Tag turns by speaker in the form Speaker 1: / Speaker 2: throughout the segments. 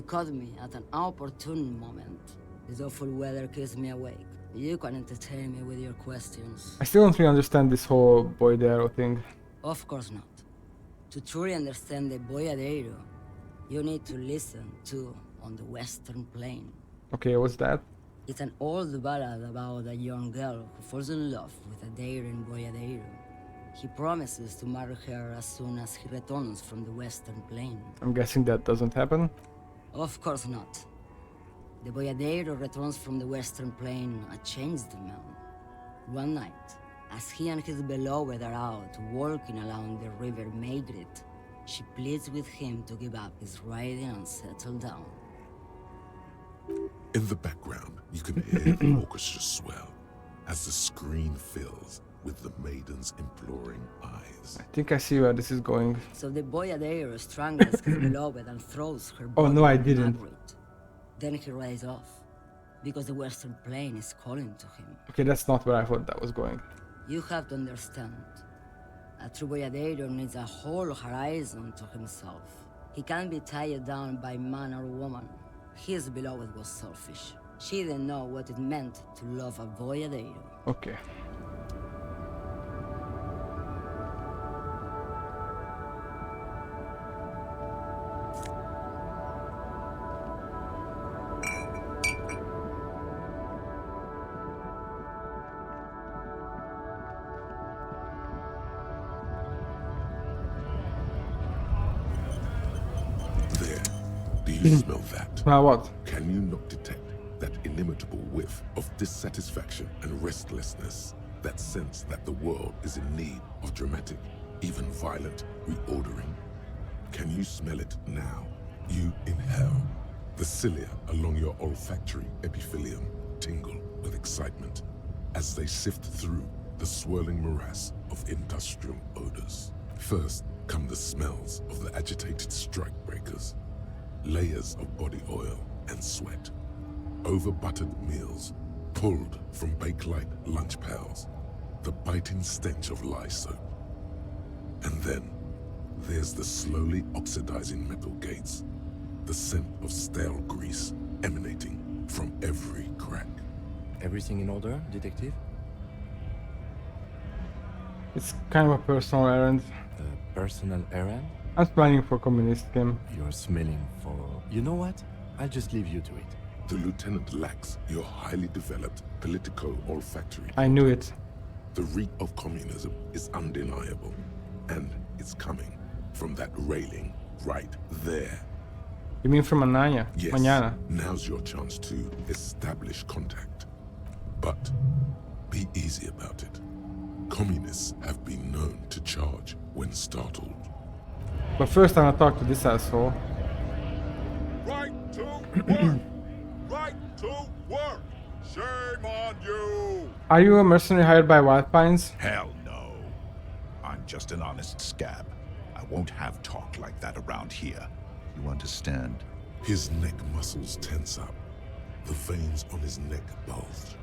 Speaker 1: caught me at an opportune moment. This awful weather keeps me awake. You can entertain me with your questions.
Speaker 2: I still don't really understand this whole Boyadero thing.
Speaker 1: Of course not. To truly understand the Boyadero, you need to listen to On the Western Plain.
Speaker 2: Okay, what's that?
Speaker 1: It's an old ballad about a young girl who falls in love with a daring Boyadero. He promises to marry her as soon as he returns from the Western Plain.
Speaker 2: I'm guessing that doesn't happen.
Speaker 1: Of course not. The Boyadero returns from the Western Plain a changed man. One night, as he and his beloved are out walking along the river Maygrit, she pleads with him to give up his riding and settle down.
Speaker 3: In the background, you can hear the orchestra swell as the screen fills with the maiden's imploring eyes.
Speaker 2: I think I see where this is going.
Speaker 1: So the Boyadero strangles his beloved and throws her
Speaker 2: Oh,
Speaker 1: body
Speaker 2: no, I
Speaker 1: in
Speaker 2: didn't.
Speaker 1: Maygrit. Then he rides off, because the Western Plain is calling to him.
Speaker 2: Okay, that's not where I thought that was going.
Speaker 1: You have to understand. A true Boyadero needs a whole horizon to himself. He can't be tied down by man or woman. His beloved was selfish. She didn't know what it meant to love a Boyadero.
Speaker 2: Okay.
Speaker 3: There. Do you smell that?
Speaker 2: Now what?
Speaker 3: Can you not detect that inimitable whiff of dissatisfaction and restlessness? That sense that the world is in need of dramatic, even violent reordering? Can you smell it now? You inhale. The cilia along your olfactory epithelium tingle with excitement as they sift through the swirling morass of industrial odors. First come the smells of the agitated strikebreakers, layers of body oil and sweat, over-buttered meals pulled from bake-light lunch pails, the biting stench of lye soap. And then there's the slowly oxidizing metal gates, the scent of stale grease emanating from every crack.
Speaker 4: Everything in order, detective?
Speaker 2: It's kind of a personal errand.
Speaker 4: A personal errand?
Speaker 2: I'm planning for a communist game.
Speaker 4: You're smelling for... You know what? I'll just leave you to it.
Speaker 3: The lieutenant lacks your highly developed politico-olfactory.
Speaker 2: I knew it.
Speaker 3: The reek of communism is undeniable, and it's coming from that railing right there.
Speaker 2: You mean from Ananya?
Speaker 3: Yes,
Speaker 2: Mañana.
Speaker 3: now's your chance to establish contact. But be easy about it. Communists have been known to charge when startled.
Speaker 2: But first I'm gonna talk to this asshole.
Speaker 5: Right to work! Right to work! Shame on you!
Speaker 2: Are you a mercenary hired by Wild Pines?
Speaker 5: Hell no. I'm just an honest scab. I won't have talk like that around here. You understand?
Speaker 3: His neck muscles tense up. The veins on his neck bulge.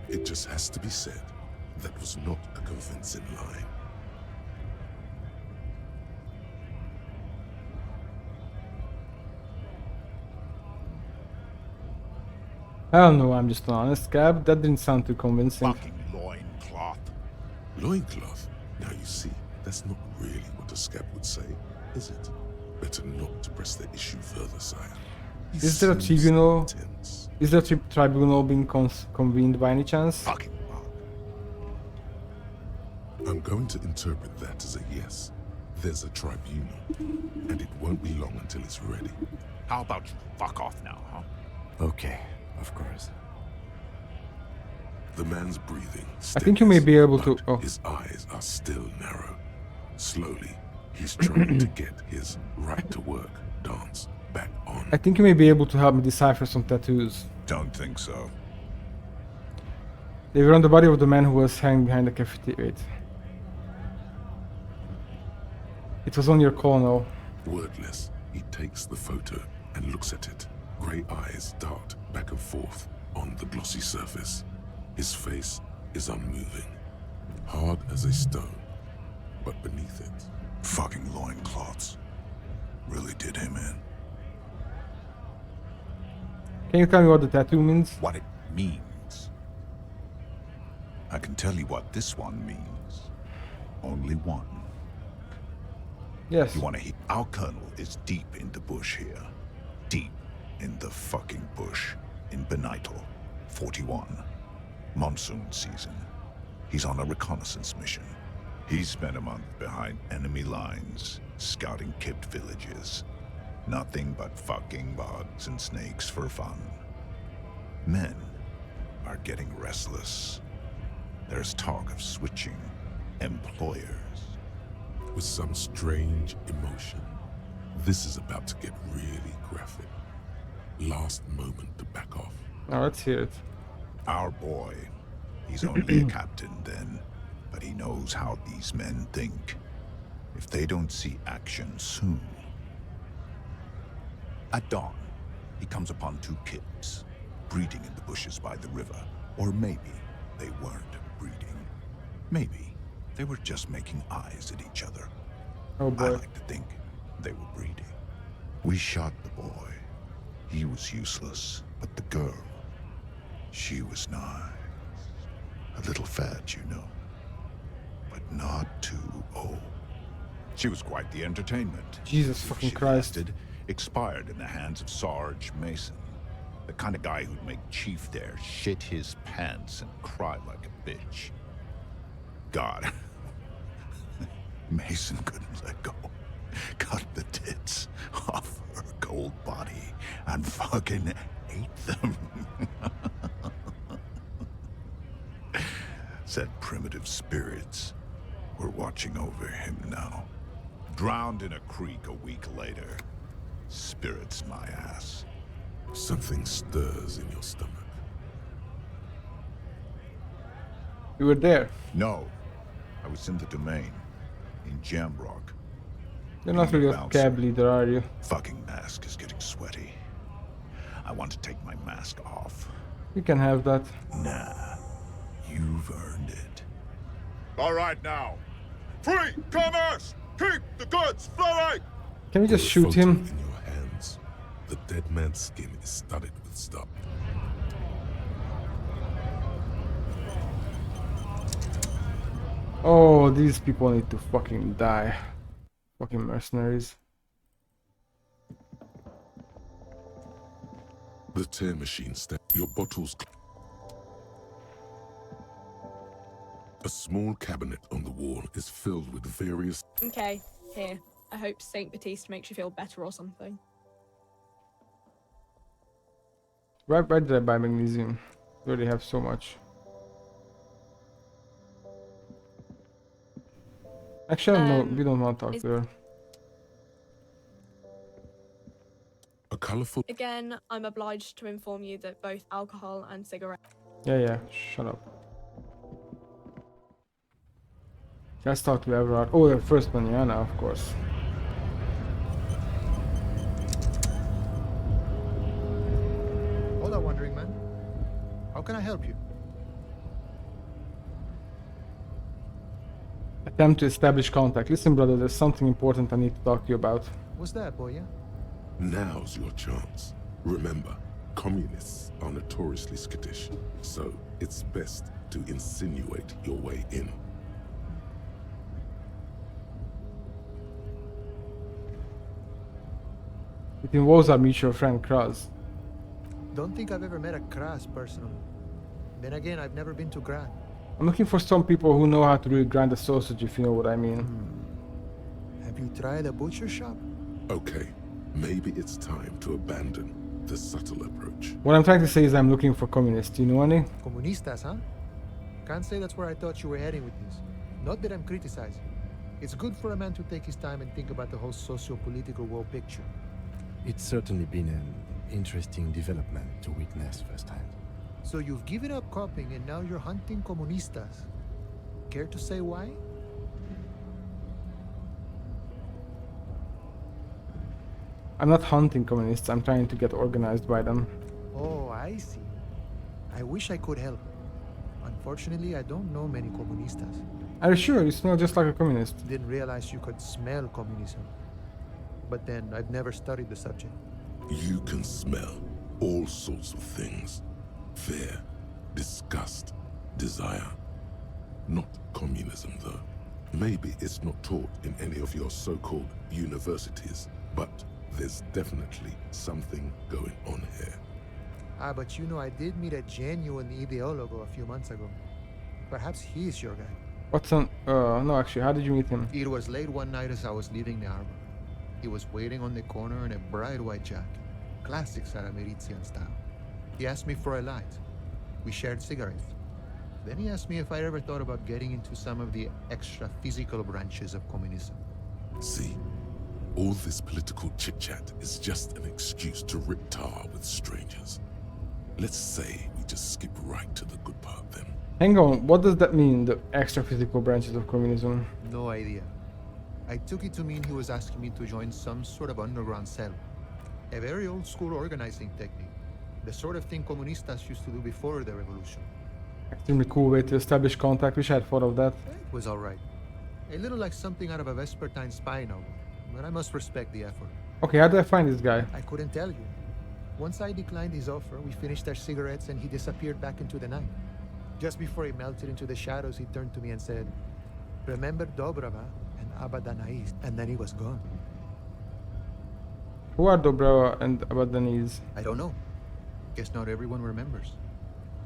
Speaker 3: It just has to be said, that was not a convincing line.
Speaker 2: I don't know, I'm just an honest scab. That didn't sound too convincing.
Speaker 5: Fucking loincloth.
Speaker 3: Loincloth? Now you see, that's not really what a scab would say, is it? Better not to press the issue further, sire. He
Speaker 2: Is there a
Speaker 3: seems
Speaker 2: tribunal?
Speaker 3: intense.
Speaker 2: Is the tribunal being convened by any chance?
Speaker 5: Fucking mug.
Speaker 3: I'm going to interpret that as a yes. There's a tribunal, and it won't be long until it's ready.
Speaker 5: How about you fuck off now, huh?
Speaker 4: Okay, of course.
Speaker 3: The man's breathing
Speaker 2: I think you may be able
Speaker 3: steadies,
Speaker 2: to-
Speaker 3: but
Speaker 2: oh.
Speaker 3: his eyes are still narrow. Slowly, he's trying to get his right to work dance back on.
Speaker 2: I think you may be able to help me decipher some tattoos.
Speaker 5: Don't think so.
Speaker 2: They were on the body of the man who was hanging behind the cafeteria. It was on your colonel.
Speaker 3: Wordless, he takes the photo and looks at it. Grey eyes dart back and forth on the glossy surface. His face is unmoving, hard as a stone, but beneath it,
Speaker 5: Fucking loincloths. really did him in.
Speaker 2: Can you tell me what the tattoo means?
Speaker 5: What it means. I can tell you what this one means. Only one.
Speaker 2: Yes.
Speaker 5: You want to hear? Our colonel is deep in the bush here. Deep in the fucking bush. In Benital, 41. Monsoon season. He's on a reconnaissance mission. He spent a month behind enemy lines, scouting kipped villages. Nothing but fucking bugs and snakes for fun. Men are getting restless. There's talk of switching employers.
Speaker 3: With some strange emotion. This is about to get really graphic. Last moment to back off.
Speaker 2: Now let's hear it.
Speaker 5: Our boy, he's only a captain then, but he knows how these men think. If they don't see action soon. At dawn, he comes upon two kids, breeding in the bushes by the river. Or maybe they weren't breeding. Maybe they were just making eyes at each other.
Speaker 2: Oh
Speaker 5: I
Speaker 2: boy.
Speaker 5: like to think they were breeding. We shot the boy. He was useless, but the girl, she was nice. A little fat, you know, but not too old. She was quite the entertainment.
Speaker 2: Jesus
Speaker 5: If
Speaker 2: fucking
Speaker 5: she
Speaker 2: Christ.
Speaker 5: lasted, expired in the hands of Sarge Mason. The kind of guy who'd make Chief there shit his pants and cry like a bitch. God. Mason couldn't let go. Cut the tits off her cold body and fucking ate them. Said primitive spirits were watching over him now. Drowned in a creek a week later. Spirits my ass.
Speaker 3: Something stirs in your stomach.
Speaker 2: You were there.
Speaker 5: No, I was in the domain. In Jamrock.
Speaker 2: You're not really a cab leader, are you?
Speaker 5: Fucking mask is getting sweaty. I want to take my mask off.
Speaker 2: You can have that.
Speaker 5: Nah, you've earned it.
Speaker 6: All right now. Free commerce! Keep the goods flowing!
Speaker 2: Can we just
Speaker 3: The
Speaker 2: shoot
Speaker 3: photo
Speaker 2: him?
Speaker 3: in your hands. The dead man's skin is studded with stuff.
Speaker 2: Oh, these people need to fucking die. Fucking mercenaries.
Speaker 3: The tear machine your bottles. A small cabinet on the wall is filled with various.
Speaker 7: Okay, here. I hope Saint Baptiste makes you feel better or something.
Speaker 2: Why did I buy magnesium? We already have so much. Actually, no, we don't want to talk to her.
Speaker 3: A colorful.
Speaker 7: Again, I'm obliged to inform you that both alcohol and cigarettes.
Speaker 2: Yeah, shut up. Let's talk to Everard. Oh, the first one, yeah, now, of course.
Speaker 8: Hola, Wandering Man. How can I help you?
Speaker 2: Attempt to establish contact. Listen, brother, there's something important I need to talk to you about.
Speaker 8: What's that, boy?
Speaker 3: Now's your chance. Remember, communists are notoriously skittish, so it's best to insinuate your way in.
Speaker 2: It involves our mutual friend, Kraz.
Speaker 8: Don't think I've ever met a Kras personally. Then again, I've never been to Gran.
Speaker 2: I'm looking for some people who know how to really grind a sausage, if you know what I mean.
Speaker 8: Have you tried a butcher shop?
Speaker 3: Okay, maybe it's time to abandon the subtle approach.
Speaker 2: What I'm trying to say is I'm looking for communists. Do you know any?
Speaker 8: Comunistas, huh? Can't say that's where I thought you were heading with this. Not that I'm criticizing. It's good for a man to take his time and think about the whole socio-political world picture.
Speaker 4: It's certainly been an interesting development to witness firsthand.
Speaker 8: So you've given up copying and now you're hunting comunistas. Care to say why?
Speaker 2: I'm not hunting communists, I'm trying to get organized by them.
Speaker 8: Oh, I see. I wish I could help. Unfortunately, I don't know many comunistas.
Speaker 2: Are you sure? You smell just like a communist.
Speaker 8: Didn't realize you could smell communism. But then I've never studied the subject.
Speaker 3: You can smell all sorts of things. Fear, disgust, desire. Not communism, though. Maybe it's not taught in any of your so-called universities, but there's definitely something going on here.
Speaker 8: Ah, but you know, I did meet a genuine ideologo a few months ago. Perhaps he's your guy.
Speaker 2: What's on... no, actually, how did you meet him?
Speaker 8: It was late one night as I was leaving the harbor. He was waiting on the corner in a bright white jacket. Classic Saramerizian style. He asked me for a light. We shared cigarettes. Then he asked me if I ever thought about getting into some of the extra physical branches of communism.
Speaker 3: See, all this political chit-chat is just an excuse to rip tar with strangers. Let's say we just skip right to the good part then.
Speaker 2: Hang on, what does that mean, the extra physical branches of communism?
Speaker 8: No idea. I took it to mean he was asking me to join some sort of underground cell. A very old school organizing technique. The sort of thing comunistas used to do before the revolution.
Speaker 2: Extremely cool way to establish contact. Wish I had thought of that.
Speaker 8: It was alright. A little like something out of a Vespertine spy novel, but I must respect the effort.
Speaker 2: Okay, how do I find this guy?
Speaker 8: I couldn't tell you. Once I declined his offer, we finished our cigarettes and he disappeared back into the night. Just before he melted into the shadows, he turned to me and said, "Remember Dobrava and Abadanais," and then he was gone.
Speaker 2: Who are Dobrava and Abadanese?
Speaker 8: I don't know. Guess not everyone remembers.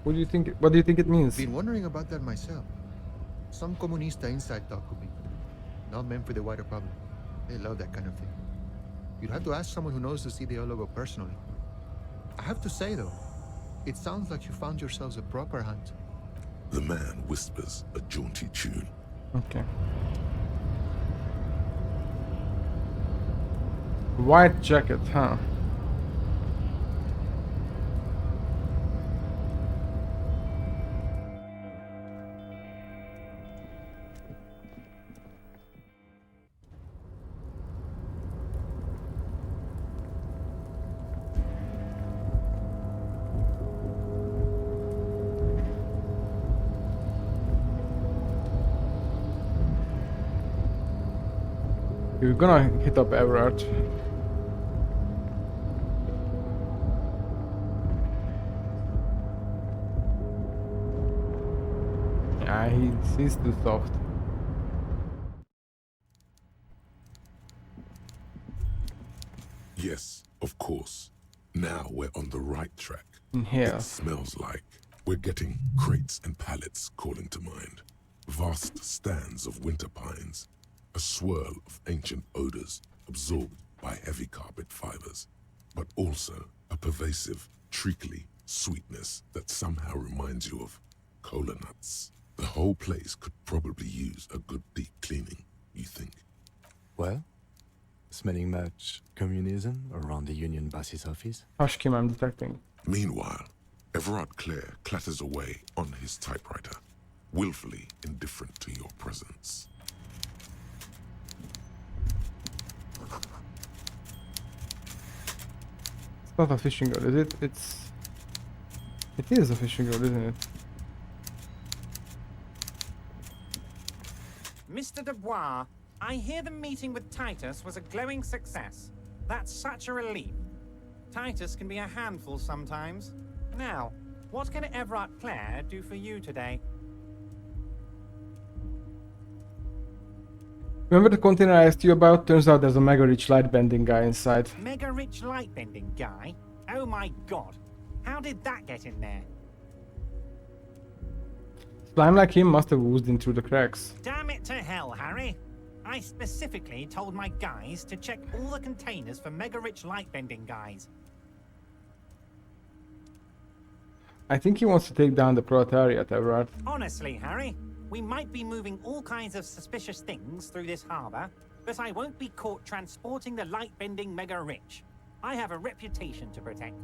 Speaker 2: What do you think it means?
Speaker 8: Been wondering about that myself. Some comunista inside talk with me. Not meant for the wider public. They love that kind of thing. You'd have to ask someone who knows this ideologo personally. I have to say though, it sounds like you found yourselves a proper hunt.
Speaker 3: The man whispers a jaunty tune.
Speaker 2: Okay. White jacket, huh? We're gonna hit up Everard. Yeah, he's too soft.
Speaker 3: Yes, of course. Now we're on the right track.
Speaker 2: In here.
Speaker 3: It smells like we're getting crates and pallets calling to mind. Vast stands of winter pines. A swirl of ancient odors absorbed by heavy carpet fibers, but also a pervasive, treacly sweetness that somehow reminds you of cola nuts. The whole place could probably use a good deep cleaning, you think?
Speaker 4: Well, smelling much communism around the Union Bass's office?
Speaker 2: Hushkim, I'm detecting.
Speaker 3: Meanwhile, Everard Clare clatters away on his typewriter, willfully indifferent to your presence.
Speaker 2: It's not a fishing rod, is it? It is a fishing rod, isn't it?
Speaker 9: Mr. Dubois, I hear the meeting with Titus was a glowing success. That's such a relief. Titus can be a handful sometimes. Now, what can Everard Clare do for you today?
Speaker 2: Remember the container I asked you about? Turns out there's a mega rich light bending guy inside.
Speaker 9: Mega rich light bending guy? Oh my god. How did that get in there?
Speaker 2: Slime like him must have oozed in through the cracks.
Speaker 9: Damn it to hell, Harry. I specifically told my guys to check all the containers for mega rich light bending guys.
Speaker 2: I think he wants to take down the proletariat, Everard.
Speaker 9: Honestly, Harry, we might be moving all kinds of suspicious things through this harbor, but I won't be caught transporting the light-bending mega-rich. I have a reputation to protect.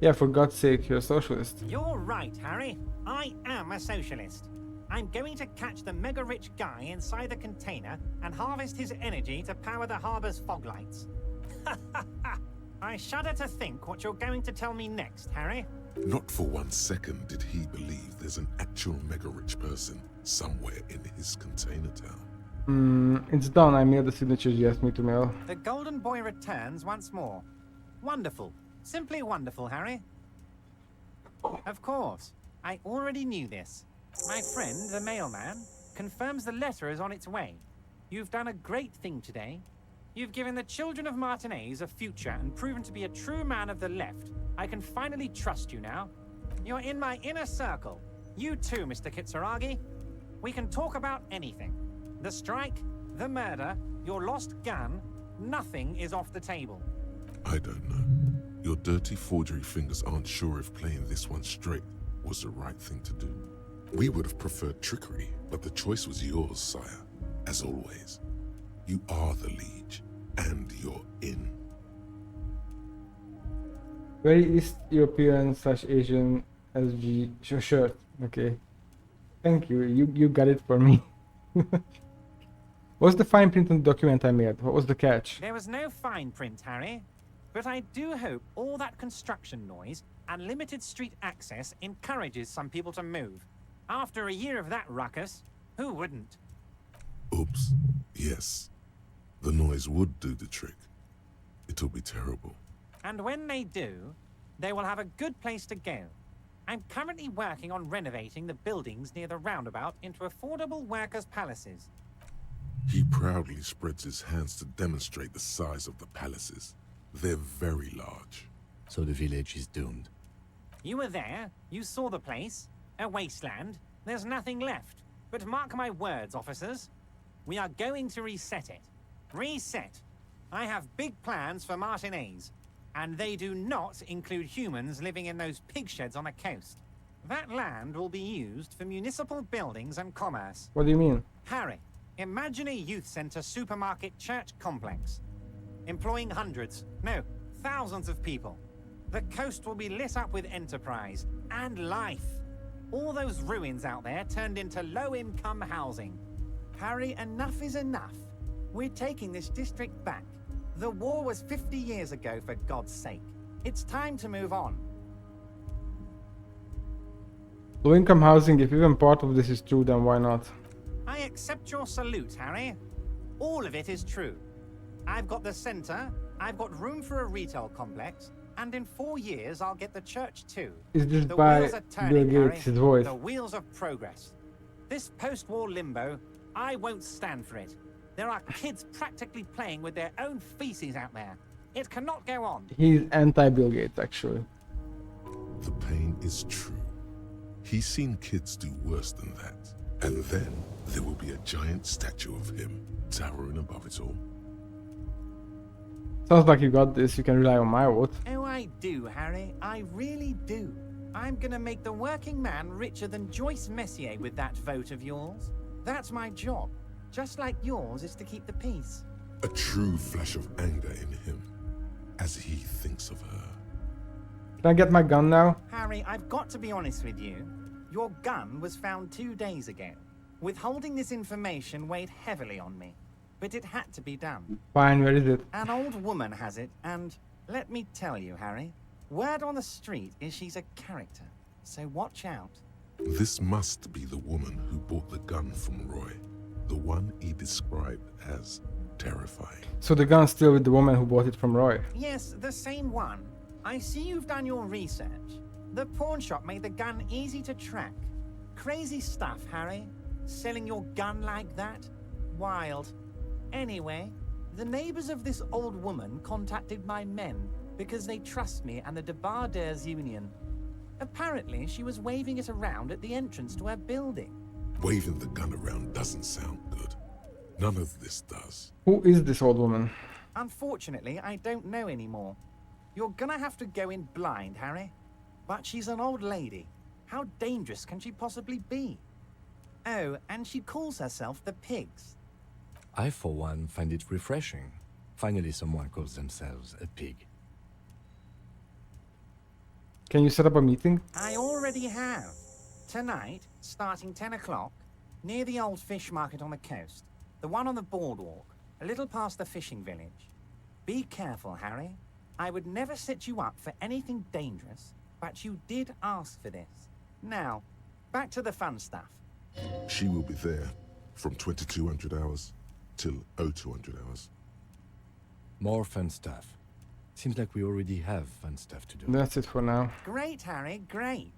Speaker 2: Yeah, for God's sake, you're a socialist.
Speaker 9: You're right, Harry. I am a socialist. I'm going to catch the mega-rich guy inside the container and harvest his energy to power the harbor's fog lights. I shudder to think what you're going to tell me next, Harry.
Speaker 3: Not for 1 second did he believe there's an actual mega-rich person somewhere in his container town.
Speaker 2: It's done. I mailed the signatures you asked me to mail.
Speaker 9: The Golden Boy returns once more. Wonderful. Simply wonderful, Harry. Of course. I already knew this. My friend, the mailman, confirms the letter is on its way. You've done a great thing today. You've given the children of Martinez a future and proven to be a true man of the left. I can finally trust you now. You're in my inner circle. You too, Mr. Kitsuragi. We can talk about anything. The strike, the murder, your lost gun, nothing is off the table.
Speaker 3: I don't know. Your dirty forgery fingers aren't sure if playing this one straight was the right thing to do. We would have preferred trickery, but the choice was yours, sire. As always, you are the liege, and you're in.
Speaker 2: Very East European / Asian SG shirt. Okay. Thank you. You got it for me. What's the fine print on the document I made? What was the catch?
Speaker 9: There was no fine print, Harry. But I do hope all that construction noise and limited street access encourages some people to move. After a year of that ruckus, who wouldn't?
Speaker 3: Oops. Yes. The noise would do the trick. It'll be terrible.
Speaker 9: And when they do, they will have a good place to go. I'm currently working on renovating the buildings near the roundabout into affordable workers' palaces.
Speaker 3: He proudly spreads his hands to demonstrate the size of the palaces. They're very large.
Speaker 4: So the village is doomed.
Speaker 9: You were there. You saw the place. A wasteland. There's nothing left. But mark my words, officers. We are going to reset it. Reset. I have big plans for Martinez. And they do not include humans living in those pig sheds on the coast. That land will be used for municipal buildings and commerce.
Speaker 2: What do you mean?
Speaker 9: Harry, imagine a youth center supermarket church complex. Employing hundreds, no, thousands of people. The coast will be lit up with enterprise and life. All those ruins out there turned into low-income housing. Harry, enough is enough. We're taking this district back. The war was 50 years ago, for God's sake. It's time to move on.
Speaker 2: Low-income housing, if even part of this is true, then why not?
Speaker 9: I accept your salute, Harry. All of it is true. I've got the center, I've got room for a retail complex, and in 4 years I'll get the church too.
Speaker 2: Is this
Speaker 9: The
Speaker 2: by
Speaker 9: wheels are turning,
Speaker 2: Bill
Speaker 9: Harry.
Speaker 2: Gates' his voice?
Speaker 9: The wheels of progress. This post-war limbo, I won't stand for it. There are kids practically playing with their own feces out there. It cannot go on.
Speaker 2: He's anti-Bill Gates, actually.
Speaker 3: The pain is true. He's seen kids do worse than that. And then there will be a giant statue of him towering above it all.
Speaker 2: Sounds like you got this. You can rely on my vote.
Speaker 9: Oh, I do, Harry. I really do. I'm gonna make the working man richer than Joyce Messier with that vote of yours. That's my job. Just like yours is to keep the peace.
Speaker 3: A true flash of anger in him as he thinks of her.
Speaker 2: Can I get my gun now?
Speaker 9: Harry, I've got to be honest with you. Your gun was found 2 days ago. Withholding this information weighed heavily on me. But it had to be done.
Speaker 2: Fine, where is it?
Speaker 9: An old woman has it, and let me tell you, Harry, word on the street is she's a character. So watch out.
Speaker 3: This must be the woman who bought the gun from Roy. The one he described as terrifying.
Speaker 2: So the gun's still with the woman who bought it from Roy.
Speaker 9: Yes, the same one. I see you've done your research. The pawn shop made the gun easy to track. Crazy stuff, Harry. Selling your gun like that? Wild. Anyway, the neighbors of this old woman contacted my men because they trust me and the Debarders Union. Apparently, she was waving it around at the entrance to her building.
Speaker 3: Waving the gun around doesn't sound good. None of this does.
Speaker 2: Who is this old woman?
Speaker 9: Unfortunately, I don't know anymore. You're gonna have to go in blind, Harry. But she's an old lady. How dangerous can she possibly be? Oh, and she calls herself the Pigs.
Speaker 4: I, for one, find it refreshing. Finally, someone calls themselves a pig.
Speaker 2: Can you set up a meeting?
Speaker 9: I already have. Tonight, starting 10 o'clock, near the old fish market on the coast. The one on the boardwalk, a little past the fishing village. Be careful, Harry. I would never set you up for anything dangerous, but you did ask for this. Now, back to the fun stuff.
Speaker 3: She will be there from 2200 hours till 0200 hours.
Speaker 4: More fun stuff. Seems like we already have fun stuff to do.
Speaker 2: That's it for now.
Speaker 9: Great, Harry, great.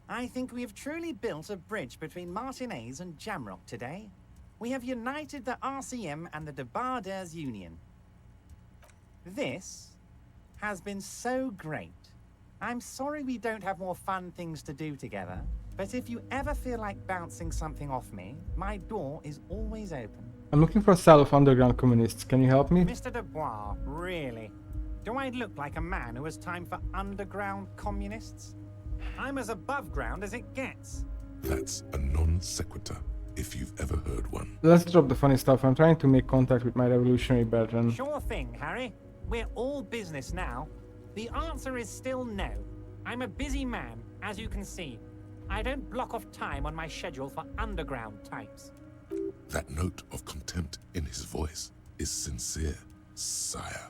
Speaker 9: I think we have truly built a bridge between Martinez and Jamrock today. We have united the RCM and the Debarders Union. This has been so great. I'm sorry we don't have more fun things to do together, but if you ever feel like bouncing something off me, my door is always open.
Speaker 2: I'm looking for a cell of underground communists. Can you help me?
Speaker 9: Mr. Dubois, really? Do I look like a man who has time for underground communists? I'm as above ground as it gets.
Speaker 3: That's a non sequitur, if you've ever heard one.
Speaker 2: Let's drop the funny stuff. I'm trying to make contact with my revolutionary brethren.
Speaker 9: Sure thing, Harry. We're all business now. The answer is still no. I'm a busy man, as you can see. I don't block off time on my schedule for underground types.
Speaker 3: That note of contempt in his voice is sincere, sire.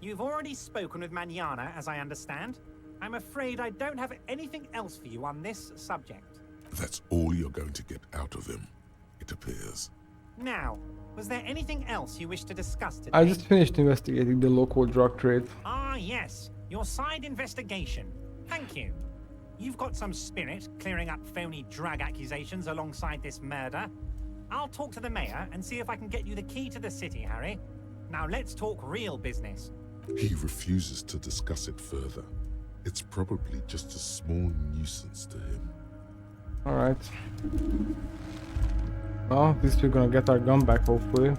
Speaker 9: You've already spoken with Manana, as I understand. I'm afraid I don't have anything else for you on this subject.
Speaker 3: That's all you're going to get out of him, it appears.
Speaker 9: Now, was there anything else you wish to discuss today?
Speaker 2: I just finished investigating the local drug trade.
Speaker 9: Ah, yes. Your side investigation. Thank you. You've got some spirit clearing up phony drug accusations alongside this murder. I'll talk to the mayor and see if I can get you the key to the city, Harry. Now let's talk real business.
Speaker 3: He refuses to discuss it further. It's probably just a small nuisance to him.
Speaker 2: Alright. Well, at least we're gonna get our gun back, hopefully.